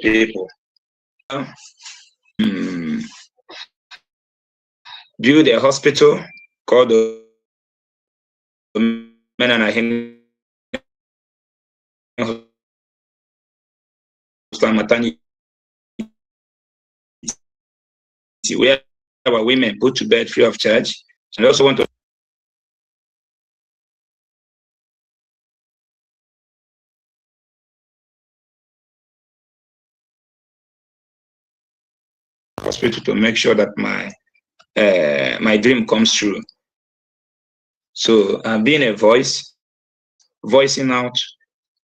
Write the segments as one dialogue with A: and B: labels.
A: people. Build a hospital called the Obinwannem maternity, where our women put to bed free of charge. And I also want to hospital to make sure that my dream comes true. So being a voice, voicing out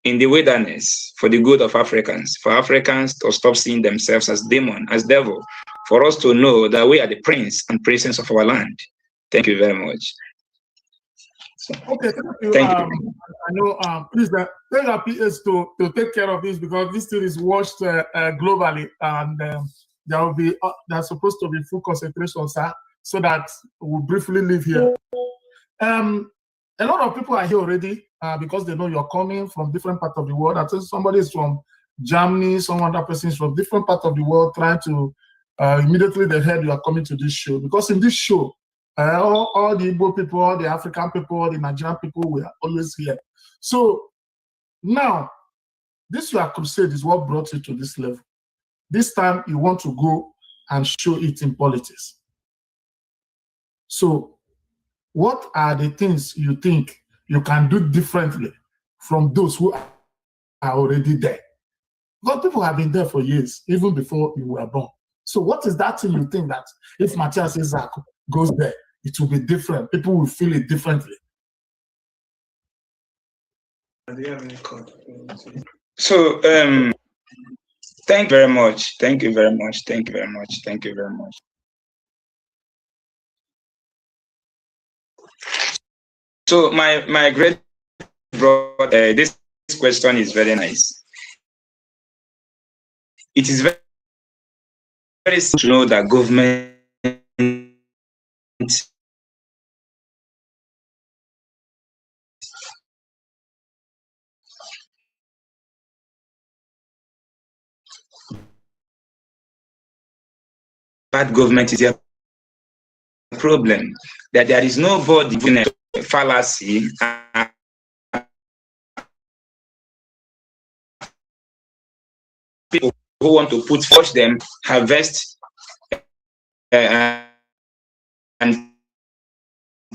A: in the wilderness for the good of Africans, for Africans to stop seeing themselves as demon, as devil, for us to know that we are the prince and princess of our land. Thank you very much.
B: So, okay, thank you. I know, please tell our PS to take care of this, because this thing is watched globally, and there will be there's supposed to be full concentration, sir, so that we'll briefly leave here. A lot of people are here already because they know you're coming from different parts of the world. I think somebody is from Germany, some other person is from different parts of the world, trying to immediately they heard you are coming to this show, because in this show, all the Igbo people, all the African people, the Nigerian people, we are always here. So now, this your crusade is what brought you to this level. This time you want to go and show it in politics. So what are the things you think you can do differently from those who are already there? Because people have been there for years, even before you were born. So what is that thing you think that if Matthias Ezeaku goes there, it will be different? People will feel it differently.
A: So thank you very much. Thank you very much. Thank you very much. Thank you very much. So my great brother, this question is very nice. It is very, very simple to know that government bad government is a problem, that there is nobody in a fallacy people who want to force them, harvest and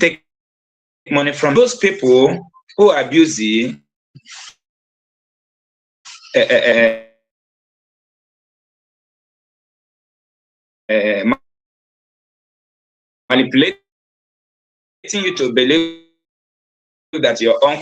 A: take money from those people who abuse the manipulating you to believe that your uncle